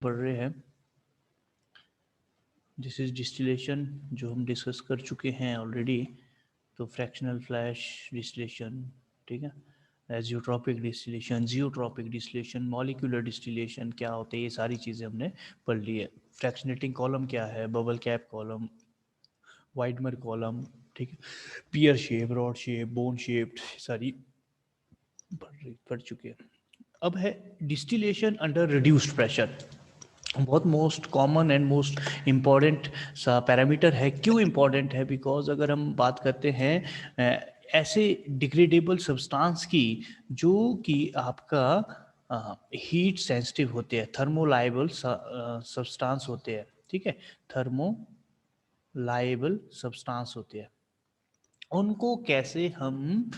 पढ़ रहे हैं। दिस इज डिस्टिलेशन जो हम डिस्कस कर चुके हैं ऑलरेडी। तो फ्रैक्शनल फ्लैश डिस्टिलेशन, ठीक है, azeotropic distillation, geotropic distillation, molecular distillation क्या होते हैं, ये सारी चीज़ें हमने पढ़ ली है। फ्रैक्शनेटिंग कॉलम क्या है, बबल कैप कॉलम, वाइडमर कॉलम, ठीक है, पियर shape, rod shape, bone shaped, सारी पढ़ चुके हैं। अब है डिस्टिलेशन अंडर रिड्यूस्ड प्रेशर। बहुत most common and most important सा पैरामीटर है। क्यों इम्पॉर्टेंट है? बिकॉज अगर हम बात करते हैं ऐसे डिग्रेडेबल सब्सटेंस की जो कि आपका हीट सेंसिटिव होते हैं, थर्मोलाइबल सब्सटेंस होते हैं, ठीक है, थर्मोलाइबल सब्सटेंस होते हैं, उनको कैसे हम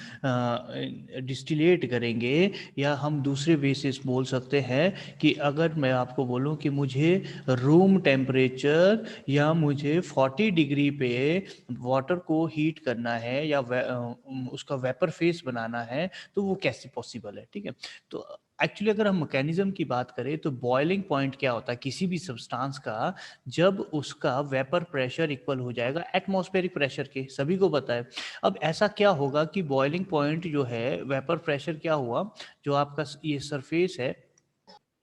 डिस्टिलेट करेंगे, या हम दूसरे वे से बोल सकते हैं कि अगर मैं आपको बोलूं कि मुझे रूम टेम्परेचर या मुझे 40 डिग्री पे वाटर को हीट करना है या उसका वेपर फेस बनाना है, तो वो कैसे पॉसिबल है? ठीक है, तो एक्चुअली अगर हम मैकेनिज्म की बात करें तो बॉइलिंग पॉइंट क्या होता है किसी भी सब्सटेंस का, जब उसका वेपर प्रेशर इक्वल हो जाएगा एटमॉस्फेरिक प्रेशर के, सभी को पता है। अब ऐसा क्या होगा कि बॉइलिंग पॉइंट जो है, वेपर प्रेशर क्या हुआ, जो आपका ये सरफेस है,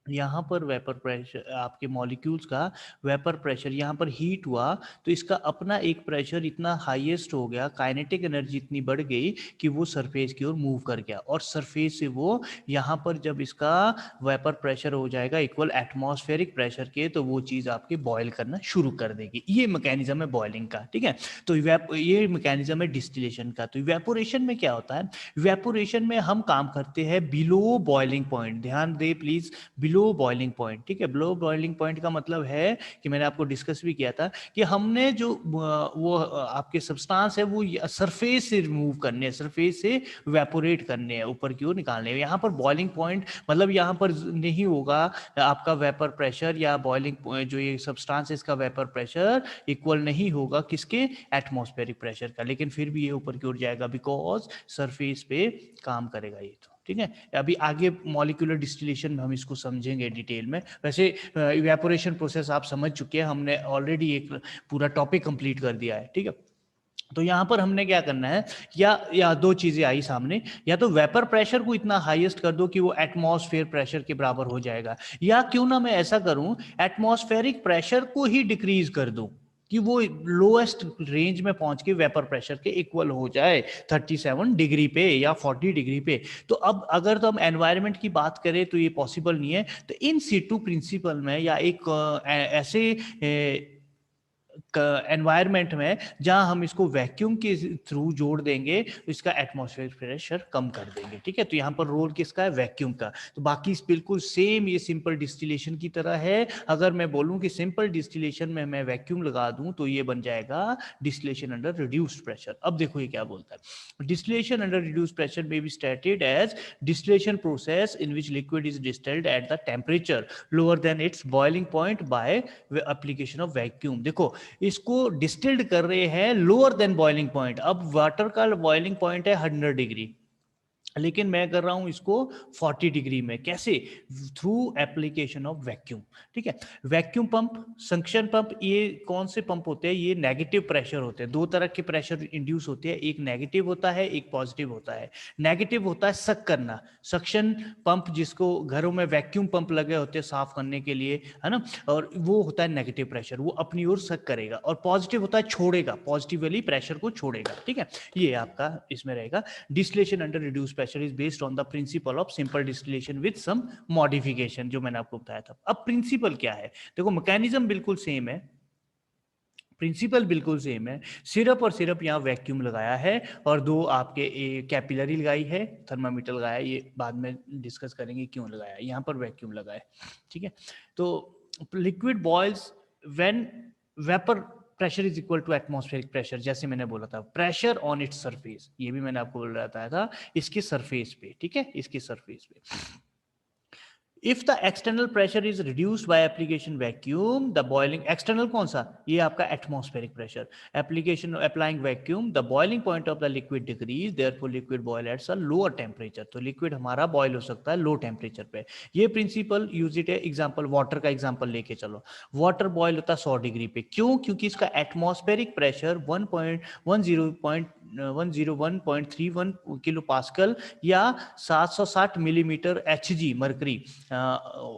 यहाँ पर वेपर प्रेशर, आपके मॉलिक्यूल्स का वेपर प्रेशर यहाँ पर हीट हुआ, तो इसका अपना एक प्रेशर इतना हाईएस्ट हो गया, काइनेटिक एनर्जी इतनी बढ़ गई कि वो सरफेस की ओर मूव कर गया, और सरफेस से वो यहाँ पर जब इसका वेपर प्रेशर हो जाएगा इक्वल एटमॉस्फेरिक प्रेशर के, तो वो चीज़ आपकी बॉयल करना शुरू कर देगी। ये मैकेनिज्म है बॉइलिंग का, ठीक है। तो ये मैकेनिज्म है डिस्टिलेशन का। तो इवेपोरेशन में क्या होता है? इवेपोरेशन में हम काम करते हैं बिलो बॉइलिंग पॉइंट, ध्यान दे प्लीज, बिलो बॉइलिंग पॉइंट, ठीक है। बिलो बॉइलिंग पॉइंट का मतलब है कि मैंने आपको डिस्कस भी किया था कि हमने जो वो आपके सब्सटेंस है वो सरफेस से रिमूव करने हैं, सरफेस से वेपोरेट करने हैं, ऊपर की ओर निकालने हैं। यहाँ पर बॉइलिंग पॉइंट मतलब यहाँ पर नहीं होगा आपका वेपर प्रेशर, या बॉइलिंग जो ये सब्सटेंस है इसका वेपर प्रेशर इक्वल नहीं होगा किसके, एटमॉस्फेरिक प्रेशर का, लेकिन फिर भी ये ऊपर की ओर जाएगा बिकॉज सरफेस पे काम करेगा ये। तो ठीक है, अभी आगे मॉलिक्यूलर डिस्टिलेशन में हम इसको समझेंगे डिटेल में। वैसे इवेपोरेशन प्रोसेस आप समझ चुके हैं, हमने ऑलरेडी एक पूरा टॉपिक कंप्लीट कर दिया है, ठीक है। तो यहां पर हमने क्या करना है, या दो चीजें आई सामने, या तो वेपर प्रेशर को इतना हाईएस्ट कर दो कि वो एटमॉस्फेयर प्रेशर के बराबर हो जाएगा, या क्यों ना मैं ऐसा करूं एटमॉस्फेरिक प्रेशर को ही डिक्रीज कर दूं कि वो लोएस्ट रेंज में पहुंच के वेपर प्रेशर के इक्वल हो जाए 37 डिग्री पे या 40 डिग्री पे। तो अब अगर तो हम एनवायरनमेंट की बात करें तो ये पॉसिबल नहीं है। तो इन सीटू प्रिंसिपल में, या एक ऐसे एनवायरनमेंट में जहां हम इसको वैक्यूम के थ्रू जोड़ देंगे तो इसका एटमॉस्फेरिक प्रेशर कम कर देंगे, ठीक है। तो यहाँ पर रोल किसका है, वैक्यूम का। तो बाकी बिल्कुल सेम ये सिंपल डिस्टिलेशन की तरह है। अगर मैं बोलूं कि सिंपल डिस्टिलेशन में मैं वैक्यूम लगा दूं तो ये बन जाएगा डिस्टिलेशन अंडर रिड्यूस्ड प्रेशर। अब देखो ये क्या बोलता है, distillation under reduced pressure may be stated as distillation process in which liquid is distilled at the temperature lower than its boiling point by application of vacuum. देखो इसको distilled कर रहे हैं लोअर देन बॉइलिंग पॉइंट। अब water का boiling point है 100 degree, लेकिन मैं कर रहा हूं इसको 40 डिग्री में। कैसे? थ्रू एप्लीकेशन ऑफ वैक्यूम, ठीक है। वैक्यूम पंप, सक्शन पंप, ये कौन से पंप होते हैं? ये नेगेटिव प्रेशर होते हैं। दो तरह के प्रेशर इंड्यूस होते हैं, एक नेगेटिव होता है, एक पॉजिटिव होता है। नेगेटिव होता है सक करना, सक्शन पंप, जिसको घरों में वैक्यूम पंप लगे होते हैं साफ करने के लिए, है ना, और वो होता है नेगेटिव प्रेशर, वो अपनी ओर सक करेगा। और पॉजिटिव होता है छोड़ेगा, पॉजिटिवली प्रेशर को छोड़ेगा, ठीक है। ये आपका इसमें रहेगा। Distillation under reduce pressure is based on the principle of simple distillation with some modification, जो मैंने आपको बताया था। अब प्रिंसिपल क्या है? देखो मैकेनिज्म बिल्कुल सेम है, प्रिंसिपल बिल्कुल सेम है, सिर्फ और सिर्फ यहाँ वैक्यूम लगाया है और दो आपके कैपिलरी लगाई है, थर्मामीटर लगाया है। ये बाद में डिस्कस करेंगे क्यों लगाया है, यहाँ पर वैक्यूम लगाया है, ठीक है। तो liquid boils when vapour pressure is equal to atmospheric pressure, जैसे मैंने बोला था, प्रेशर ऑन इट्स सरफेस, ये भी मैंने आपको बोल रहा था इसके सरफेस पे, ठीक है, इसके सरफेस पे। If the external pressure is reduced by application vacuum the boiling, external कौन सा, ये आपका atmospheric pressure, application applying vacuum the boiling point of the liquid decrease therefore liquid boil at a lower temperature, तो liquid हमारा boil हो सकता है low temperature पे। ये प्रिंसिपल यूज इट है, एग्जांपल वाटर का एग्जांपल लेके चलो, वाटर बॉयल होता है 100 डिग्री पे, क्यों, क्योंकि इसका एटमॉस्फेरिक प्रेशर 101.31 किलो पास्कल या 760 मिलीमीटर Hg मरकरी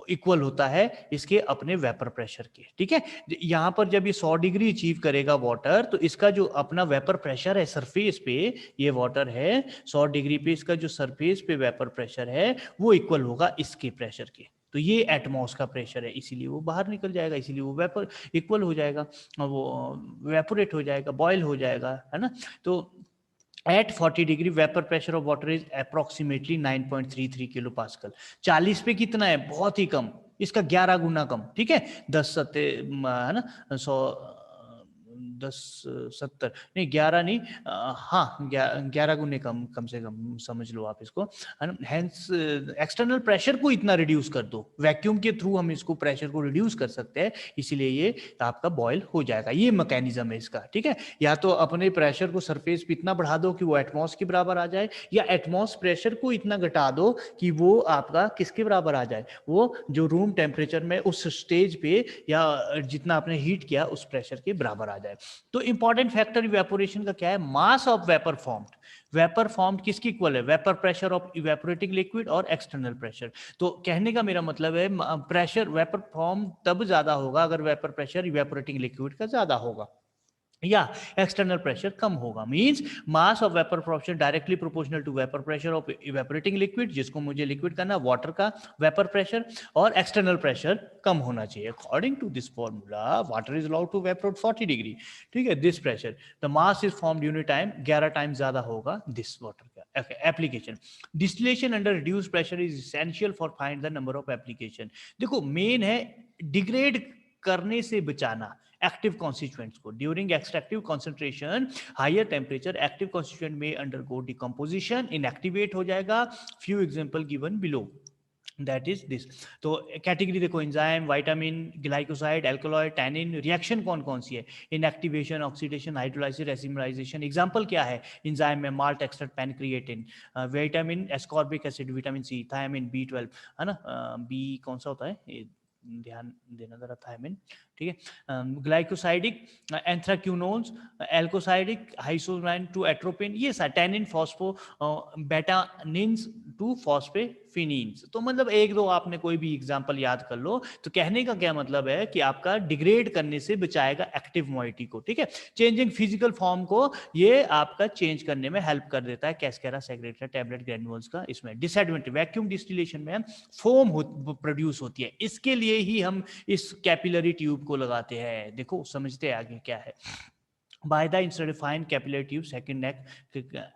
इक्वल होता है इसके अपने वेपर प्रेशर के, ठीक है। यहां पर जब ये 100 डिग्री अचीव करेगा वाटर, तो इसका जो अपना वेपर प्रेशर है सरफेस पे, ये वाटर है 100 डिग्री पे, इसका जो सरफेस पे वेपर प्रेशर है वो इक्वल होगा इसके प्रेशर के, तो ये एटमॉस का प्रेशर है, इसीलिए वो बाहर निकल जाएगा, इसीलिए वो वेपर इक्वल हो जाएगा, वो वेपोरेट हो जाएगा, बॉयल हो जाएगा, है ना। तो at 40 degree vapour pressure of water is approximately 9.33 kilo pascal. 40 पे कितना है, बहुत ही कम, इसका 11 गुना कम, ठीक है। 10 सत्ते है ना 100 10 70 नहीं 11 नहीं, हाँ 11 गुने कम, कम से कम समझ लो आप इसको, है ना। हेंस एक्सटर्नल प्रेशर को इतना रिड्यूस कर दो, वैक्यूम के थ्रू हम इसको प्रेशर को रिड्यूस कर सकते हैं, इसीलिए ये आपका बॉयल हो जाएगा, ये मैकेनिज्म है इसका, ठीक है। या तो अपने प्रेशर को सरफेस पे इतना बढ़ा दो कि वो एटमॉस के बराबर आ जाए, या एटमॉस प्रेशर को इतना घटा दो कि वो आपका किसके बराबर आ जाए, वो जो रूम टेम्परेचर में उस स्टेज पे या जितना आपने हीट किया उस प्रेशर के बराबर आ जाए। तो इंपॉर्टेंट फैक्टर इवेपोरेशन का क्या है, मास of vapour formed, vapour formed किसकी इक्वल है, vapour pressure of evaporating liquid और एक्सटर्नल प्रेशर। तो कहने का मेरा मतलब है प्रेशर वेपर फॉर्म तब ज्यादा होगा अगर वेपर प्रेशर इवेपोरेटिंग लिक्विड का ज्यादा होगा या एक्सटर्नल प्रेशर कम होगा, means mass of vapour pressure directly proportional to vapour pressure of evaporating liquid, जिसको मुझे लिक्विड करना वाटर का वेपर प्रेशर, और एक्सटर्नल प्रेशर कम होना चाहिए। According to this formula water is allowed to evaporate 40 degree, ठीक है, this pressure the mass is formed unit time 11 time ज्यादा होगा दिस वाटर का। Application distillation under reduced pressure is essential for find the number of application. देखो main है degrade करने से बचाना एक्टिव कॉन्स्टिट्यूएंट्स को, during extractive concentration higher temperature active constituent में अंडरगो डिकम्पोजिशन, इनएक्टिवेट हो जाएगा। Few example given below, that is this. तो कैटेगरी देखो, enzyme, vitamin, glycoside, alkaloid, tannin, reaction कौन कौन सी है, inactivation, oxidation, hydrolysis, isomerisation. Example क्या है, एंजाइम में malt extract, pancreatin, vitamin ascorbic acid, vitamin C, thiamine, B12, है ना, बी कौन सा होता है, ध्यान देना जरा, थायमिन, ठीक है। ग्लाइकोसाइडिक एंथ्राक्यूनोन्स, एल्कोसाइडिक हाइसोलाइन टू एट्रोपिन, ये टैनिन, फॉस्फो बेटानिन्स टू फॉस्फेफिनीन्स। तो मतलब एक दो आपने कोई भी एग्जांपल याद कर लो। तो कहने का क्या मतलब है कि आपका डिग्रेड करने से बचाएगा एक्टिव मॉइटी को, ठीक है। चेंजिंग फिजिकल फॉर्म को ये आपका चेंज करने में हेल्प कर देता है, कैस्केरा सेग्रेटा टैबलेट ग्रैन्युल्स का। इसमें डिसएडवांटेज, वैक्यूम डिस्टिलेशन में फोम प्रोड्यूस होती है, इसके लिए ही हम इस कैपिलरी ट्यूब को लगाते हैं। देखो समझते हैं आगे क्या है। बाय द इंसर्डिफाइन कैपिलरी ट्यूब सेकंड नेक।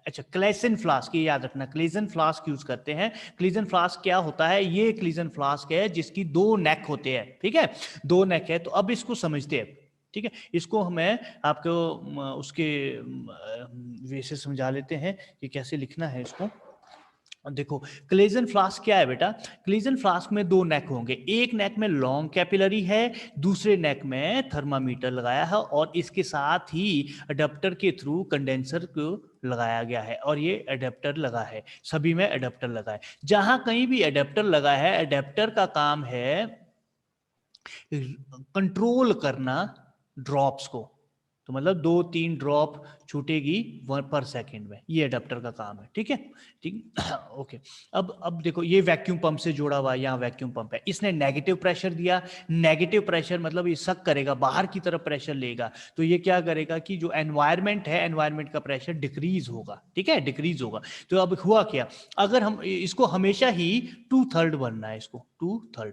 अच्छा, क्लेसन फ्लास्क, ये याद रखना, क्लेसन फ्लास्क यूज करते हैं। क्लेसन फ्लास्क क्या होता है, ये क्लेसन फ्लास्क है जिसकी 2 नेक होते हैं, ठीक है, 2 नेक है। तो अब इसको समझते हैं, ठीक है, इसको हमें आपको उसके वे से समझा लेते हैं कि कैसे लिखना है इसको। देखो क्लेजन फ्लास्क क्या है बेटा, क्लेजन फ्लास्क में 2 नेक होंगे, एक नेक में लॉन्ग कैपिलरी है, दूसरे नेक में थर्मामीटर लगाया है, और इसके साथ ही अडेप्टर के थ्रू कंडेंसर को लगाया गया है, और ये अडेप्टर लगा है, सभी में अडेप्टर लगा है। जहां कहीं भी अडेप्टर लगा है, अडेप्टर का काम है कंट्रोल करना ड्रॉप्स को, तो मतलब 2-3 ड्रॉप छूटेगी पर सेकंड में, ये अडेप्टर का काम है, ठीक है, ठीक। ओके, अब देखो ये वैक्यूम पंप से जुड़ा हुआ है, यहाँ वैक्यूम पंप है, इसने नेगेटिव प्रेशर दिया, नेगेटिव प्रेशर मतलब ये सक करेगा, बाहर की तरफ प्रेशर लेगा, तो ये क्या करेगा कि जो एनवायरमेंट है, एनवायरमेंट का प्रेशर डिक्रीज होगा, ठीक है, डिक्रीज होगा। तो अब हुआ क्या, अगर हम इसको हमेशा ही 2/3 बनना है, इसको 2/3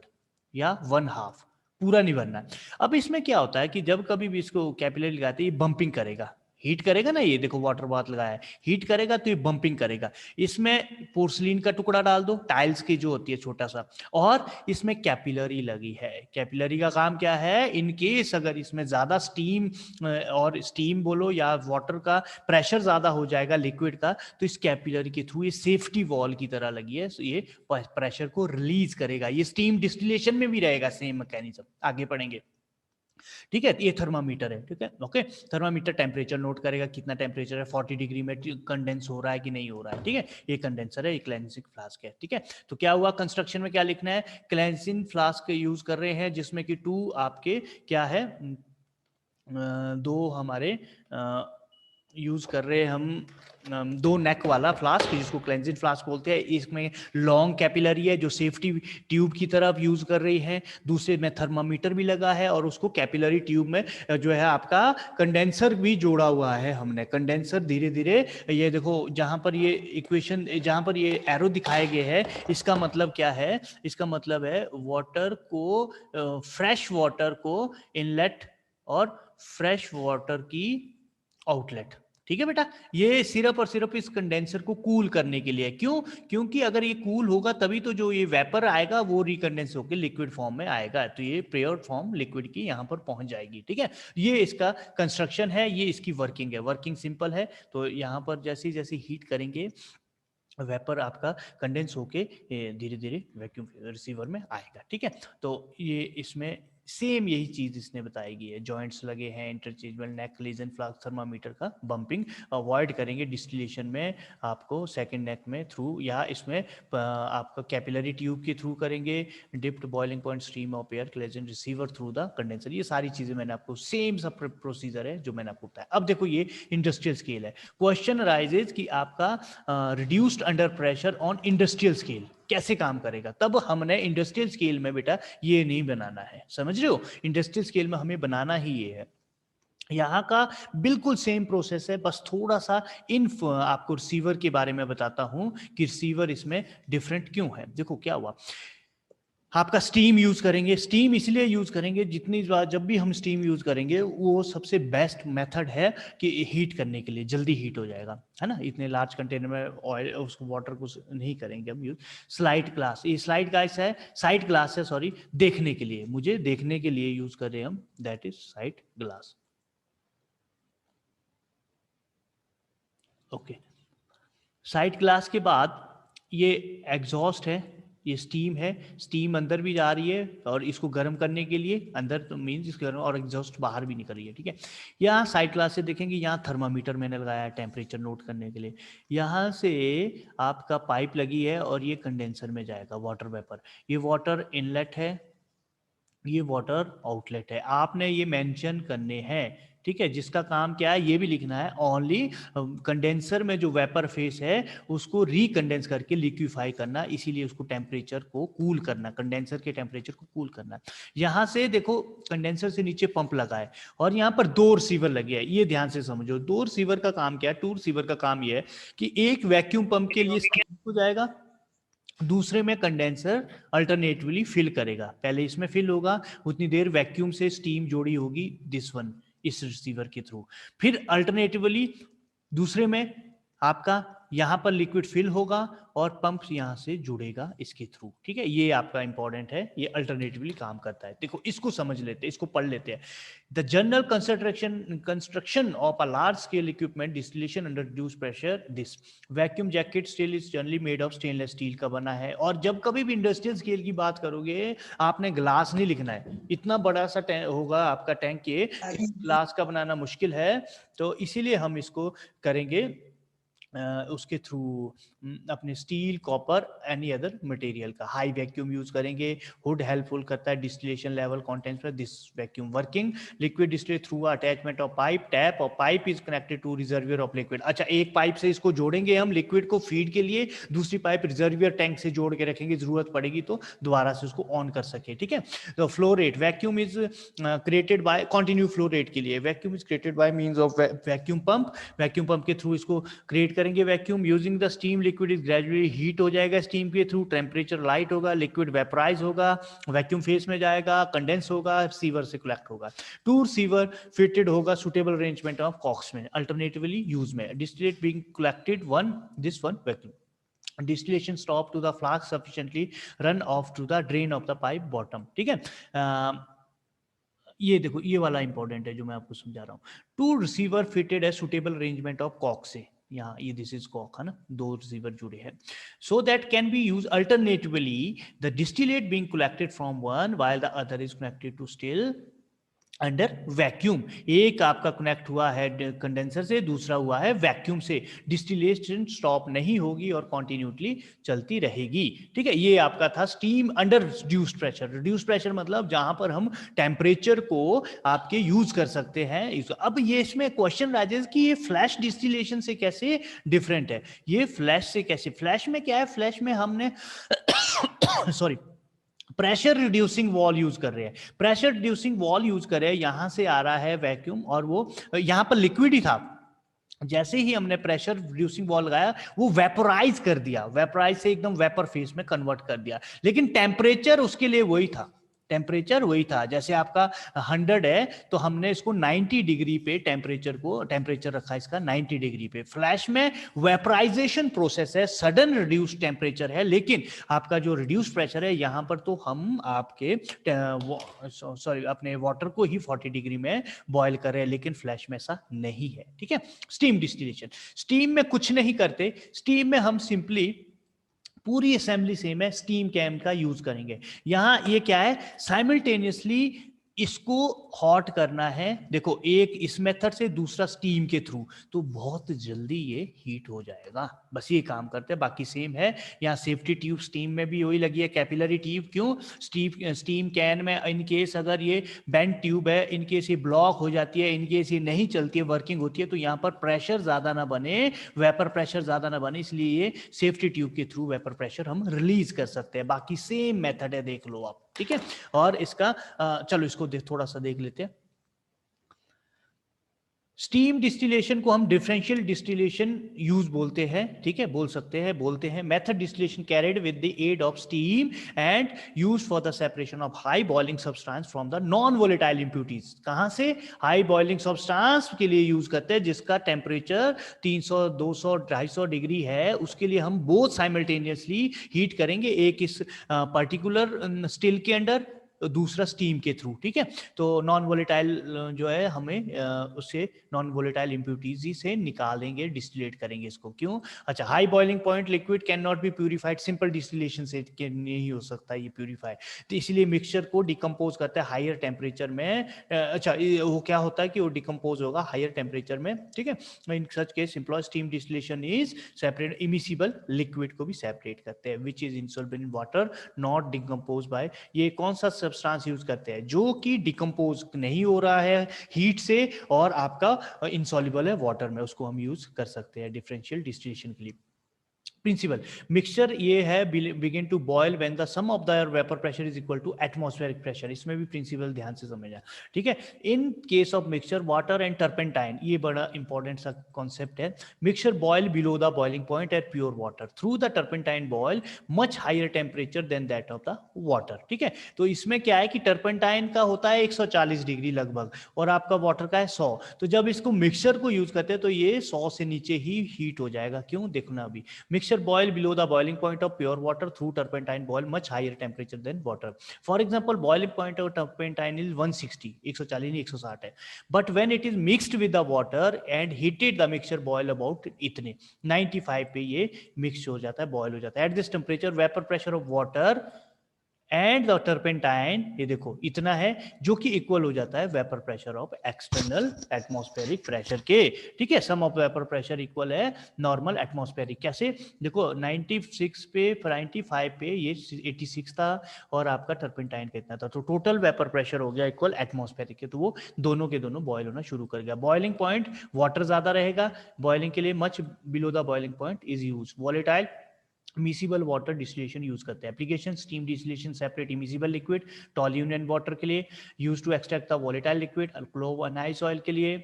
या 1/2, पूरा नहीं बनना है। अब इसमें क्या होता है कि जब कभी भी इसको कैपिलरी लगाते हैं, ये बंपिंग करेगा, हीट करेगा ना, ये देखो वाटर बाथ लगाया है, हीट करेगा तो ये बंपिंग करेगा। इसमें पोर्सलिन का टुकड़ा डाल दो, टाइल्स की जो होती है छोटा सा, और इसमें कैपिलरी लगी है। कैपिलरी का काम क्या है, इन केस अगर इसमें ज्यादा स्टीम और स्टीम बोलो या वाटर का प्रेशर ज्यादा हो जाएगा लिक्विड का, तो इस कैपिलरी के थ्रू ये सेफ्टी वॉल की तरह लगी है, ये प्रेशर को रिलीज करेगा। ये स्टीम डिस्टिलेशन में भी रहेगा सेम मैकेनिज्म, आगे पढ़ेंगे। ठीक है, ये थर्मामीटर है, ठीक है, ओके। थर्मामीटर टेम्परेचर नोट करेगा, कितना टेम्परेचर है, 40 डिग्री में कंडेंस हो रहा है कि नहीं हो रहा है, ठीक है। ये कंडेंसर है, ये क्लेंजिंग फ्लास्क है, ठीक है। तो क्या हुआ, कंस्ट्रक्शन में क्या लिखना है, क्लेंजिंग फ्लास्क यूज कर रहे हैं, जिसमें कि 2 आपके क्या है, 2 हमारे यूज कर रहे हैं हम 2 नेक वाला फ्लास्क, जिसको क्लेंजिंग फ्लास्क बोलते हैं। इसमें लॉन्ग कैपिलरी है जो सेफ्टी ट्यूब की तरफ यूज कर रही है, दूसरे में थर्मामीटर भी लगा है, और उसको कैपिलरी ट्यूब में जो है आपका कंडेंसर भी जोड़ा हुआ है हमने। कंडेंसर धीरे धीरे, ये देखो जहां पर ये इक्वेशन, जहां पर ये एरो दिखाए गए हैं, इसका मतलब क्या है, इसका मतलब है वाटर को, फ्रेश वाटर को इनलेट और फ्रेश वाटर की आउटलेट, ठीक है बेटा। ये सिर्फ और सिर्फ इस कंडेंसर को कूल करने के लिए, क्यों, क्योंकि अगर ये कूल होगा तभी तो जो ये वेपर आएगा वो रिकंडेंस होकर लिक्विड फॉर्म में आएगा, तो ये प्योर फॉर्म लिक्विड की यहाँ पर पहुंच जाएगी, ठीक है। ये इसका कंस्ट्रक्शन है, ये इसकी वर्किंग है, वर्किंग सिंपल है। तो यहाँ पर जैसे जैसे हीट करेंगे वेपर आपका कंडेंस होके धीरे धीरे वैक्यूम रिसीवर में आएगा, ठीक है। तो ये इसमें सेम यही चीज इसने बताई गई है, जॉइंट्स लगे हैं, इंटरचेंजेबल नेक, लीजन फ्लास्क, थर्मामीटर का बंपिंग अवॉइड करेंगे डिस्टिलेशन में आपको सेकंड नेक में थ्रू, या इसमें आपका कैपिलरी ट्यूब के थ्रू करेंगे, dipped boiling point stream of air, Claisen receiver through the condenser. ये सारी चीजें मैंने आपको सेम सब प्रोसीजर है जो मैंने आपको बताया। अब देखो ये इंडस्ट्रियल स्केल है, क्वेश्चन अराइजेज कि आपका reduced under pressure on industrial scale कैसे काम करेगा। तब हमने इंडस्ट्रियल स्केल में बेटा ये नहीं बनाना है, समझ रहे हो, इंडस्ट्रियल स्केल में हमें बनाना ही ये है। यहाँ का बिल्कुल सेम प्रोसेस है, बस थोड़ा सा इन आपको रिसीवर के बारे में बताता हूं कि रिसीवर इसमें डिफरेंट क्यों है। देखो क्या हुआ, आपका स्टीम यूज करेंगे, स्टीम इसलिए यूज करेंगे, जितनी बार जब भी हम स्टीम यूज करेंगे वो सबसे बेस्ट मेथड है कि हीट करने के लिए, जल्दी हीट हो जाएगा, है ना। इतने लार्ज कंटेनर में ऑयल उसको वाटर को नहीं करेंगे हम यूज। स्लाइड ग्लास, ये स्लाइड ग्लास है, साइड ग्लास है, सॉरी, देखने के लिए, मुझे देखने के लिए यूज कर रहे हैं हम, that is side glass, okay. Side glass के बाद ये एग्जॉस्ट है, ये स्टीम है, स्टीम अंदर भी जा रही है और इसको गर्म करने के लिए, अंदर तो मीन्स इस गर्म, और एग्जॉस्ट बाहर भी निकल रही है, ठीक है। यहाँ साइड ग्लास से देखेंगे, यहाँ थर्मामीटर मैंने लगाया है टेम्परेचर नोट करने के लिए। यहाँ से आपका पाइप लगी है और ये कंडेंसर में जाएगा वाटर वेपर, ये वाटर इनलेट है, ये वाटर आउटलेट है, आपने ये मेंशन करने हैं, ठीक है। जिसका काम क्या है ये भी लिखना है, ओनली कंडेंसर में जो वेपर फेस है उसको रिकंडेंस करके लिक्विफाई करना, इसीलिए उसको टेम्परेचर को कूल करना, कंडेंसर के टेम्परेचर को कूल करना। यहां से देखो कंडेंसर से नीचे पंप लगा है और यहाँ पर 2 रिसीवर लगे हैं, ये ध्यान से समझो। 2 रिसीवर का काम क्या है, 2 रिसीवर का काम ये है कि एक वैक्यूम पंप के लिए स्टीम हो जाएगा, दूसरे में कंडेंसर अल्टरनेटिवली फिल करेगा, पहले इसमें फिल होगा, उतनी देर वैक्यूम से स्टीम जोड़ी होगी दिस वन, इस रिसीवर के थ्रू, फिर अल्टरनेटिवली दूसरे में आपका यहां पर लिक्विड फिल होगा और पंप यहां से जुड़ेगा इसके थ्रू, ठीक है। ये आपका इंपॉर्टेंट है, ये अल्टरनेटिवली काम करता है। देखो इसको समझ लेते हैं, इसको पढ़ लेते हैं। The general construction of a large scale equipment distillation under reduced pressure, this vacuum jacket steel is generally made of stainless steel का बना है। और जब कभी भी इंडस्ट्रियल स्केल की बात करोगे आपने ग्लास नहीं लिखना है, इतना बड़ा सा टैंक होगा आपका टैंक, ये ग्लास का बनाना मुश्किल है, तो इसीलिए हम इसको करेंगे उसके थ्रू अपने steel, copper, any other material का। हाई वैक्यूम यूज करेंगे, हुड हेल्पफुल करता है डिस्टिलेशन लेवल कंटेंट्स पर, this vacuum working liquid distillate through attachment of pipe tap, और pipe is connected to reservoir of liquid. अच्छा, एक pipe से इसको जोड़ेंगे हम लिक्विड को फीड के लिए, दूसरी पाइप रिजर्वियर टैंक से जोड़ के रखेंगे, जरूरत पड़ेगी तो दोबारा से उसको ऑन कर सके, ठीक है। तो flow rate, vacuum is created by, continue flow rate के लिए vacuum is created by means of vacuum pump, vacuum pump के थ्रू इसको क्रिएट करेंगे vacuum using the steam, liquid is gradually heat हो जाएगा स्टीम के थ्रू, टेम्परेचर लाइट होगा, liquid vaporise होगा, वैक्यूम फेस में जाएगा, कंडेंस होगा, सीवर से कलेक्ट होगा। टू रिसीवर फिटेड होगा सुटेबल अरेंजमेंट ऑफ कॉक्स में, अल्टरनेटिवली यूज में, distillate being collected one this one vacuum, distillation stop to the flask sufficiently run off to the drain of the pipe bottom। ठीक है, ये देखो ये वाला important है जो मैं आपको समझा रहा हूँ। टू रिसीवर फिटेड है सुटेबल अरेंजमेंट ऑफ कॉक से, यहाँ ये दिस इज कॉक है ना, दो रिसीवर जुड़े हैं, so that can be use alternatively the distillate being collected from one while the other is connected to still under vacuum. एक आपका कनेक्ट हुआ है कंडेंसर से, दूसरा हुआ है वैक्यूम से, डिस्टिलेशन स्टॉप नहीं होगी और कॉन्टिन्यूटली चलती रहेगी। ठीक है, ये आपका था steam under reduced pressure. Reduced pressure मतलब जहां पर हम टेम्परेचर को आपके यूज कर सकते हैं। अब ये इसमें क्वेश्चन राजेश कि ये फ्लैश डिस्टिलेशन से कैसे डिफरेंट है, ये फ्लैश से कैसे, फ्लैश में क्या है, फ्लैश में हमने sorry pressure reducing wall use कर रहे हैं, प्रेशर रिड्यूसिंग वॉल यूज कर रहे हैं, यहां से आ रहा है वैक्यूम और वो यहां पर लिक्विड ही था, जैसे ही हमने प्रेशर रिड्यूसिंग वॉल लगाया वो वेपोराइज कर दिया, वेपोराइज से एकदम वेपर फेस में कन्वर्ट कर दिया, लेकिन टेम्परेचर उसके लिए वही था, टेम्परेचर वही था। जैसे आपका 100 है तो हमने इसको 90 डिग्री पे टेम्परेचर रखा इसका 90 डिग्री पे। फ्लैश में वेपराइजेशन प्रोसेस है, सडन रिड्यूस टेम्परेचर है, लेकिन आपका जो रिड्यूस प्रेशर है यहां पर तो हम आपके अपने वाटर को ही 40 डिग्री में बॉयल कर रहे हैं, लेकिन फ्लैश में ऐसा नहीं है। ठीक है, स्टीम डिस्टिलेशन, स्टीम में कुछ नहीं करते, स्टीम में हम सिंपली पूरी असेंबली सेम है, स्टीम कैन का यूज करेंगे। यहां ये क्या है, साइमल्टेनियसली इसको हॉट करना है, देखो एक इस मेथड से, दूसरा स्टीम के थ्रू, तो बहुत जल्दी ये हीट हो जाएगा, बस ये काम करते हैं, बाकी सेम है। यहाँ सेफ्टी ट्यूब स्टीम में भी वही लगी है, कैपिलरी ट्यूब, क्यों स्टीम कैन में इन केस अगर ये बेंड ट्यूब है, इन केस ये ब्लॉक हो जाती है, इन केस ये नहीं चलती है, वर्किंग होती है, तो यहाँ पर प्रेशर ज्यादा ना बने, वेपर प्रेशर ज्यादा ना बने, इसलिए ये सेफ्टी ट्यूब के थ्रू वेपर प्रेशर हम रिलीज कर सकते हैं। बाकी सेम मेथड है, देख लो आप। ठीक है, और इसका चलो इसको थोड़ा सा देख लेते हैं। स्टीम डिस्टिलेशन को हम डिफरेंशियल डिस्टिलेशन यूज बोलते हैं, ठीक है, बोलते हैं method distillation carried with the aid of steam and use for the separation of high boiling substance from the non volatile impurities. कहां से, हाई बॉइलिंग सब्सटेंस के लिए यूज करते हैं जिसका टेम्परेचर 300 200 250 डिग्री है, उसके लिए हम बोथ साइमल्टेनियसली हीट करेंगे, एक इस पर्टिकुलर स्टिल के अंदर, दूसरा स्टीम के थ्रू। ठीक है, तो नॉन वोलेटाइल जो है हमें उससे नॉन वोलेटाइल इंप्यूरिटीज से निकालेंगे, डिस्टिलेट करेंगे इसको। क्यों, अच्छा, high boiling point liquid can not be purified, simple distillation से नहीं हो सकता ये प्यूरिफाई, तो इसलिए मिक्सचर को डिकम्पोज करता है हायर टेम्परेचर में। अच्छा, वो क्या होता है कि वो डिकम्पोज होगा हायर टेम्परेचर में। ठीक है, in such case employ steam distillation is separate, immiscible liquid को भी सेपरेट करते हैं, which is insoluble in water, not decompose by. ये कौन सा सब्सटेंस यूज करते हैं, जो कि डिकम्पोज नहीं हो रहा है हीट से और आपका इनसॉल्युबल है वाटर में, उसको हम यूज कर सकते हैं डिफरेंशियल डिस्टिलेशन के लिए। प्रिंसिपल मिक्सचर ये है, begin to boil when the sum of the vapour pressure is equal to atmospheric pressure, इसमें भी प्रिंसिपल ध्यान से समझना। ठीक है, in case of mixture water and turpentine, ये बड़ा इंपॉर्टेंट सा कॉन्सेप्ट है। Mixture boil below the boiling point at pure water through the turpentine boil much higher temperature than that of the water. ठीक है, तो इसमें क्या है कि टर्पेंटाइन का होता है 140 डिग्री लगभग और आपका वाटर का है 100, तो जब इसको मिक्सचर को यूज करते हैं तो ये 100 से नीचे ही हीट हो जाएगा। क्यों, देखना अभी, mixture boil below the boiling point of pure water through turpentine boil much higher temperature than water. For example, boiling point of turpentine is 160, 140 नहीं 160 है, but when it is mixed with the water and heated, the mixture boil about इतने 95 पे ये mix हो जाता है, boil हो जाता है। At this temperature vapor pressure of water and the turpentine, ये देखो इतना है, जो कि इक्वल हो जाता है vapour pressure of external atmospheric pressure के। ठीक है, सम ऑफ वेपर प्रेशर इक्वल है नॉर्मल एटमॉस्फेरिक। कैसे, देखो 96 पे 95 पे ये 86 था और आपका टर्पेंटाइन का इतना था, तो टोटल वेपर प्रेशर हो गया इक्वल एटमॉस्फेरिक के, तो वो दोनों के दोनों बॉयल होना शुरू कर गया। बॉइलिंग पॉइंट वाटर ज्यादा रहेगा, बॉइलिंग के लिए much below the boiling point is use. Volatile miscible water distillation use करते हैं। Application steam distillation separate immiscible liquid toluene and water के लिए, use to extract the volatile liquid. Clove anise oil के लिए,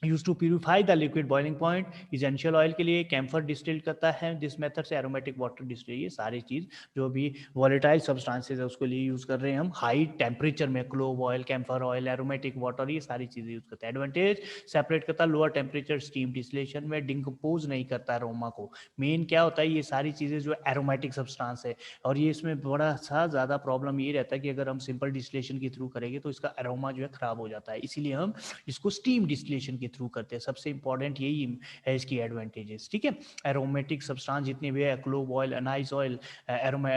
use to purify the liquid boiling point, essential oil के लिए camphor distil करता है, दिस मेथड से aromatic water distil, ये सारी चीज़ जो भी वॉलेटाइल सब्सटेंसेज है उसके लिए यूज़ कर रहे हैं हम हाई टेम्परेचर में, clove oil, camphor oil, aromatic water, ये सारी चीज़ें यूज़ करते हैं। एडवांटेज, सेपरेट करता है लोअर टेम्परेचर स्टीम डिस्टिलेशन में, डिकम्पोज नहीं करता अरोमा को। मेन क्या होता है, ये सारी चीज़ें जो एरोमेटिक सब्सटेंस है, और ये इसमें बड़ा सा ज़्यादा प्रॉब्लम ये रहता है कि अगर हम सिंपल डिस्टिलेशन के थ्रू करेंगे तो इसका अरोमा जो है ख़राब हो जाता है, इसीलिए हम इसको स्टीम डिस्टिलेशन के थ्रू करते हैं। सबसे इंपॉर्टेंट यही है इसकी एडवांटेजेस, ठीक है। एरोमेटिक सब्सटेंस जितने भी है, clove oil, anise oil, aroma,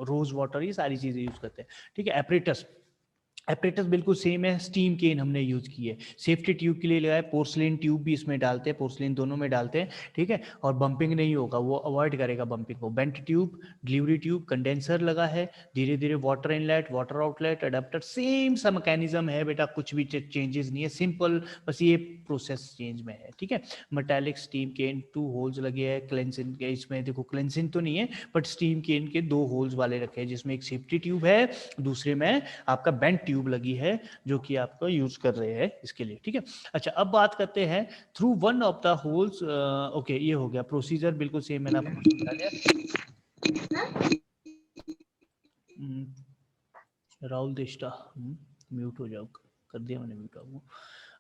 rose water, ये सारी चीज़ें यूज़ करते हैं, ठीक है। एपरेटस, एपरेटस बिल्कुल सेम है, स्टीम केन हमने यूज़ की है। सेफ्टी ट्यूब के लिए लगाए, पोर्सलिन ट्यूब भी इसमें डालते हैं, पोर्सलिन दोनों में डालते हैं, ठीक है। और बम्पिंग नहीं होगा, वो अवॉइड करेगा बम्पिंग को। Bent tube, delivery tube, condenser लगा है, धीरे धीरे water inlet, water outlet, adapter, same सा मैकेनिज्म है बेटा, कुछ भी चेंजेस नहीं है, सिंपल, बस ये प्रोसेस चेंज में है, ठीक है। मेटालिक स्टीम केन, 2 होल्स लगे हैं, क्लेंसिन के, इसमें देखो क्लेंसिन तो नहीं है बट स्टीम केन के 2 होल्स वाले रखे हैं, जिसमें एक सेफ्टी ट्यूब है, दूसरे में आपका बेंट ट्यूब लगी है जो कि आपको यूज कर रहे हैं इसके लिए, ठीक है। अच्छा, अब बात करते हैं through one of the holes, okay, ये हो गया प्रोसीजर, बिल्कुल सेम मैंने आपको समझा दिया। राहुल देष्टा, म्यूट हो जाओ, कर दिया मैंने म्यूट आपको,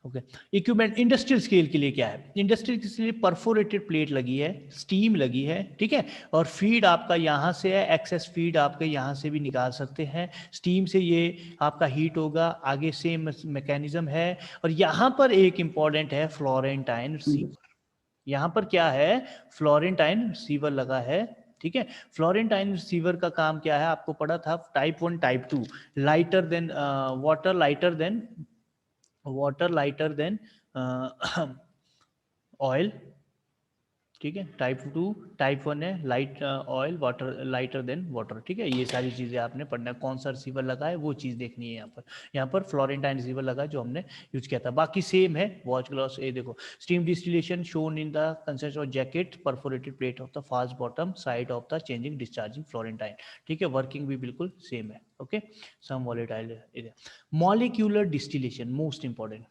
ओके। इक्विपमेंट इंडस्ट्रियल स्केल के लिए क्या है, इंडस्ट्रियल के लिए परफोरेटेड प्लेट लगी है, स्टीम लगी है, ठीक है। और फीड आपका यहाँ से है, एक्सेस फीड आपके यहाँ से भी निकाल सकते हैं, स्टीम से ये आपका हीट होगा, आगे से मैकेनिज्म है। और यहाँ पर एक इंपॉर्टेंट है फ्लोरेंटाइन रिसीवर, यहाँ पर क्या है, फ्लोरेंटाइन रिसीवर लगा है, ठीक है। फ्लोरेंटाइन रिसीवर का काम क्या है, आपको पढ़ा था, type 1 type 2, lighter than water, lighter than oil, ठीक है। टाइप 2, टाइप 1 है light oil, water lighter than water, ठीक है। ये सारी चीज़ें आपने पढ़ना है, कौन सा रिसीवर लगा है वो चीज़ देखनी है। यहाँ पर फ्लोरेंटाइन रिसीवर लगा है जो हमने यूज किया था, बाकी सेम है। वॉच ग्लास, ये देखो, steam distillation shown in the consent of jacket, perforated plate of the fast bottom side of the changing discharging Florentine, ठीक है। वर्किंग भी बिल्कुल सेम है, okay. Some volatile, molecular distillation most important,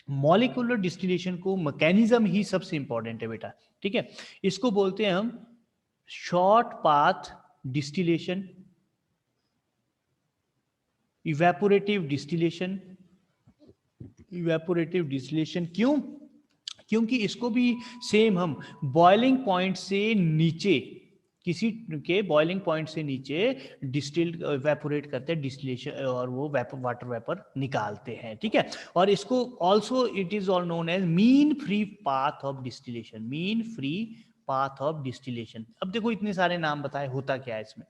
molecular distillation को mechanism ही सबसे important है बेटा, ठीक है। इसको बोलते हैं हम short path distillation, evaporative distillation, evaporative distillation क्यों, क्योंकि इसको भी सेम हम बॉइलिंग पॉइंट से नीचे, किसी के बॉइलिंग पॉइंट से नीचे डिस्टिल्ड वेपोरेट करते हैं, डिस्टिलेशन, और वो वाटर वेपर निकालते हैं, ठीक है। और इसको also it is all known as mean free path of distillation, mean free path of distillation. अब देखो इतने सारे नाम बताए, होता क्या है इसमें,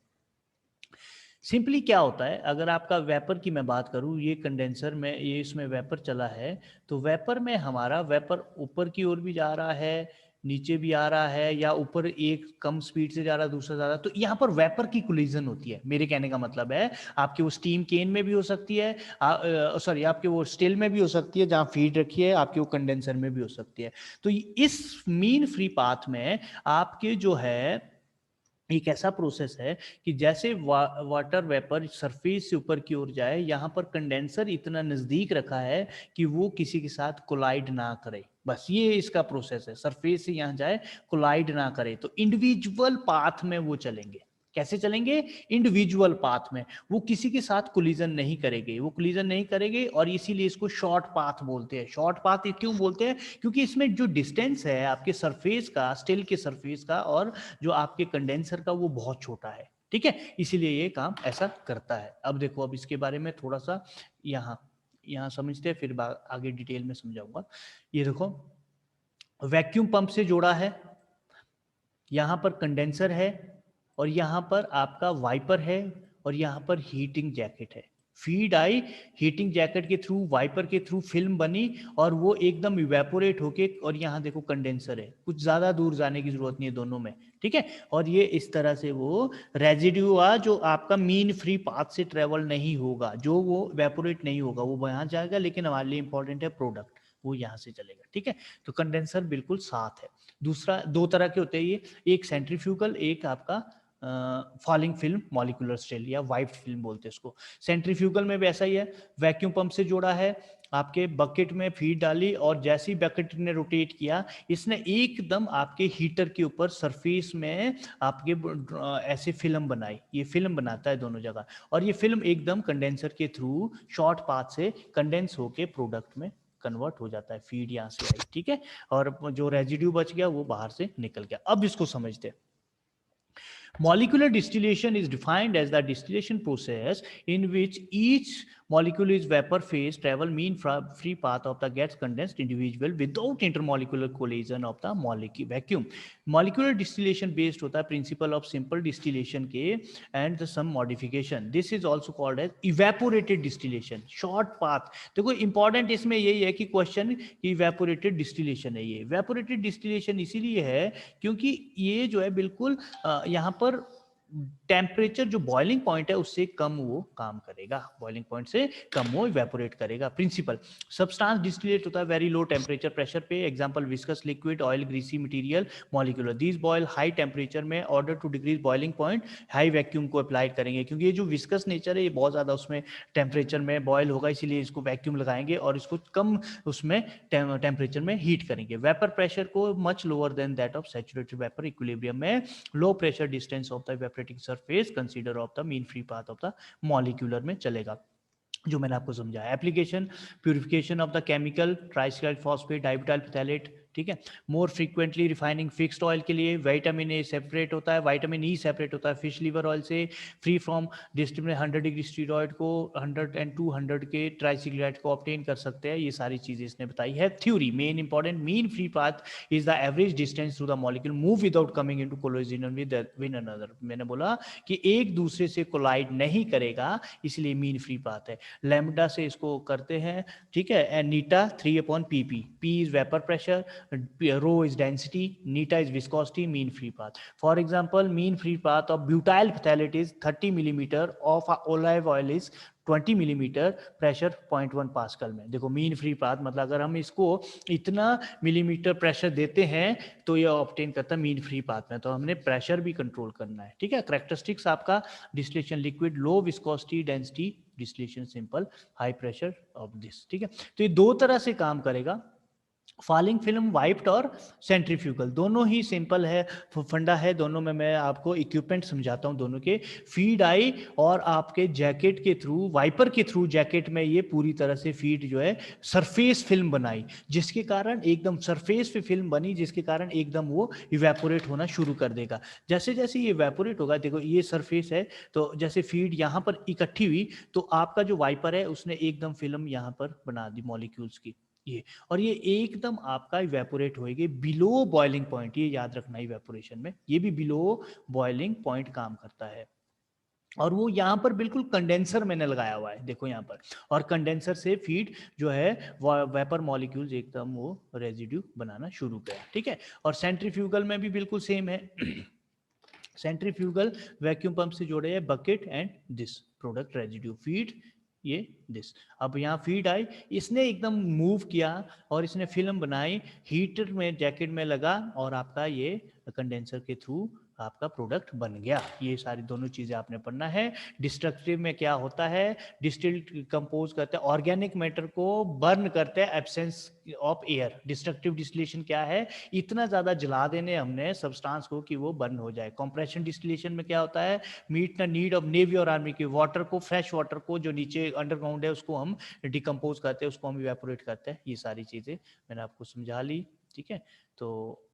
सिंपली क्या होता है, अगर आपका वेपर की मैं बात करूं, ये कंडेंसर में, ये इसमें वेपर चला है, तो वेपर में हमारा वेपर ऊपर की ओर भी जा रहा है, नीचे भी आ रहा है, या ऊपर एक कम स्पीड से जा रहा है, दूसरा जा रहा है, तो यहाँ पर वेपर की कोलिजन होती है। मेरे कहने का मतलब है, आपके वो स्टीम केन में भी हो सकती है, सॉरी आपके वो स्टिल में भी हो सकती है जहाँ फीड रखी है, आपके वो कंडेंसर में भी हो सकती है। तो इस मीन फ्री पाथ में आपके जो है एक ऐसा प्रोसेस है कि जैसे वाटर वेपर सरफेस से ऊपर की ओर जाए, यहाँ पर कंडेंसर इतना नज़दीक रखा है कि वो किसी के साथ कोलाइड ना करे, बस ये इसका प्रोसेस है, सरफेस से यहाँ जाए, कोलाइड ना करे, तो इंडिविजुअल पाथ में वो चलेंगे। कैसे चलेंगे, इंडिविजुअल पाथ में, वो किसी के साथ कोलिजन नहीं करेंगे, वो कोलिजन नहीं करेंगे, और इसीलिए इसको शॉर्ट पाथ बोलते हैं। शॉर्ट पाथ क्यों बोलते हैं, क्योंकि इसमें जो डिस्टेंस है आपके सरफेस का, स्टिल के सरफेस का, और जो आपके कंडेंसर का, वो बहुत छोटा है, ठीक है, इसीलिए ये काम ऐसा करता है। अब देखो, अब इसके बारे में थोड़ा सा यहाँ यहाँ समझते हैं, फिर आगे डिटेल में समझाऊंगा। ये देखो, वैक्यूम पंप से जोड़ा है, यहाँ पर कंडेंसर है, और यहाँ पर आपका वाइपर है, और यहाँ पर हीटिंग जैकेट है। फीड आई, हीटिंग जैकेट के थ्रू, वाइपर के थ्रू फिल्म बनी, और वो एकदम इवेपोरेट होके, और यहाँ देखो कंडेंसर है, कुछ ज्यादा दूर जाने की जरूरत नहीं है दोनों में, ठीक है। और ये इस तरह से वो रेजिड्यू जो आपका मीन फ्री पाथ से ट्रेवल नहीं होगा, जो वो इवेपोरेट नहीं होगा, वो वहां जाएगा, लेकिन हमारे लिए इंपॉर्टेंट है प्रोडक्ट, वो यहाँ से चलेगा, ठीक है। तो कंडेंसर बिल्कुल साथ है। दूसरा, दो तरह के होते हैं ये, एक सेंट्रीफ्यूगल, एक आपका फॉलिंग फिल्म मॉलिक्यूलर स्टिल या वाइप्ड फिल्म बोलते हैं इसको। सेंट्रीफ्यूगल में भी ऐसा ही है, वैक्यूम पंप से जोड़ा है, आपके बकेट में फीड डाली और जैसे ही बकेट ने रोटेट किया, इसने एकदम आपके हीटर के ऊपर सरफेस में आपके ऐसे फिल्म बनाई, ये फिल्म बनाता है दोनों जगह, और ये फिल्म एकदम कंडेंसर के थ्रू शॉर्ट पाथ से कंडेंस होके प्रोडक्ट में कन्वर्ट हो जाता है। फीड यहाँ से आई, ठीक है, और जो रेजिड्यू बच गया वो बाहर से निकल गया। अब इसको समझते हैं। Molecular distillation is defined as the distillation process in which each molecule is vapor phase travel mean free path of the gas condensed individual without intermolecular collision of the molecule vacuum. Molecular distillation based होता है principle of simple distillation के and some modification. This is also called as evaporated distillation. Short path. देखो important इसमें यही है कि question कि evaporated distillation है। ये evaporated distillation इसीलिए है क्योंकि ये जो है बिल्कुल यहाँ पर टेम्परेचर जो बॉइलिंग पॉइंट है उससे कम वो काम करेगा, बॉइलिंग पॉइंट से कम वो इवेपोरेट करेगा। प्रिंसिपल, सब्सटेंस डिस्टिलेट होता है वेरी लो टेम्परेचर प्रेशर पे, example viscous liquid, oil, greasy material, molecular, these boil high temperature में order to decrease boiling point, high vacuum को अप्लाई करेंगे क्योंकि ये जो विस्कस नेचर है ये बहुत ज्यादा उसमें टेम्परेचर में बॉयल होगा, इसीलिए इसको वैक्यूम लगाएंगे और इसको कम उसमें टेम्परेचर में हीट करेंगे। वेपर प्रेशर को much lower than that of saturated vapour, equilibrium में low pressure distance of the evaporating surface consider of the mean free path of the molecular में चलेगा, जो मैंने आपको समझाया। Application, purification of the chemical tricyclyl phosphate, dibutyl phthalate, ठीक है। More frequently refining fixed oil के लिए विटामिन ए सेपरेट होता है, विटामिन ई सेपरेट होता है फिश लीवर ऑयल से, फ्री फ्रॉम डिस्टिल में 100 डिग्री स्टीरॉयड को 100 एंड 200 के ट्राइसाइक्लाइड को ऑब्टेन कर सकते हैं। ये सारी चीजें इसने बताई है। Theory, main important, mean free path is the average distance through the molecule move without coming into collision with another. मैंने बोला कि एक दूसरे से कोलाइड नहीं करेगा, इसलिए मीन फ्री पाथ है। लैम्डा से इसको करते हैं, ठीक है, and Neeta 3/pp, p is vapour pressure, rho is density, neta is viscosity, mean free path. For example, mean free path of butyl phthalate is 30 millimeter, of olive oil is 20 millimetre, pressure 0.1 pascal में। देखो mean free path मतलब अगर हम इसको इतना millimetre pressure देते हैं तो ये ऑब्टेन करता है मीन फ्री पाथ में, तो हमने प्रेशर भी कंट्रोल करना है, ठीक है। करेक्टरिस्टिक्स आपका distillation liquid, low viscosity, density, distillation simple, high pressure of this, ठीक है। तो ये दो तरह से काम करेगा, फॉलिंग फिल्म वाइप्ड और सेंट्रीफ्यूगल, दोनों ही सिंपल है, फंडा है दोनों में। मैं आपको इक्विपमेंट समझाता हूं दोनों के। फीड आई और आपके जैकेट के थ्रू, वाइपर के थ्रू जैकेट में ये पूरी तरह से फीड जो है सरफेस फिल्म बनाई, जिसके कारण एकदम सरफेस पे फिल्म बनी, जिसके कारण एकदम वो इवेपोरेट होना शुरू कर देगा। जैसे जैसे ये इवेपोरेट होगा, देखो ये सरफेस है, तो जैसे फीड यहाँ पर इकट्ठी हुई तो आपका जो वाइपर है उसने एकदम फिल्म यहाँ पर बना दी मॉलिक्यूल्स की, ये, और ये एकदम आपका इवेपोरेट होएगी बिलो बॉइलिंग पॉइंट। ये याद रखना, इवेपोरेशन में ये भी बिलो बॉइलिंग पॉइंट काम करता है। और वो यहाँ पर बिल्कुल कंडेंसर मैंने लगाया हुआ है, देखो यहाँ पर, और कंडेंसर से फीड जो है वेपर मॉलिक्यूल्स एकदम वो रेजिड्यू बनाना शुरू किया, ठीक है। और सेंट्रीफ्यूगल में भी बिल्कुल सेम है। सेंट्रीफ्यूगल वैक्यूम पंप से जोड़े है bucket and this product residue feed, ये दिस। अब यहाँ फीड आई, इसने एकदम मूव किया और इसने फिल्म बनाई, हीटर में जैकेट में लगा और आपका ये कंडेंसर के थ्रू आपका प्रोडक्ट बन गया। ये सारी दोनों चीजें आपने पढ़ना है। डिस्ट्रक्टिव में क्या होता है, डिस्टिल्ड कंपोज करते हैं, ऑर्गेनिक मैटर को बर्न करते हैं absence of air. Destructive distillation क्या है, इतना ज्यादा जला देने हमने सब्सटेंस को कि वो बर्न हो जाए। कंप्रेशन डिस्टिलेशन में क्या होता है, meet the need of navy और आर्मी के वाटर को, फ्रेश वाटर को जो नीचे अंडरग्राउंड है उसको हम डिकम्पोज करते हैं, उसको हम इवेपोरेट करते हैं। ये सारी चीजें मैंने आपको समझा ली, ठीक है। तो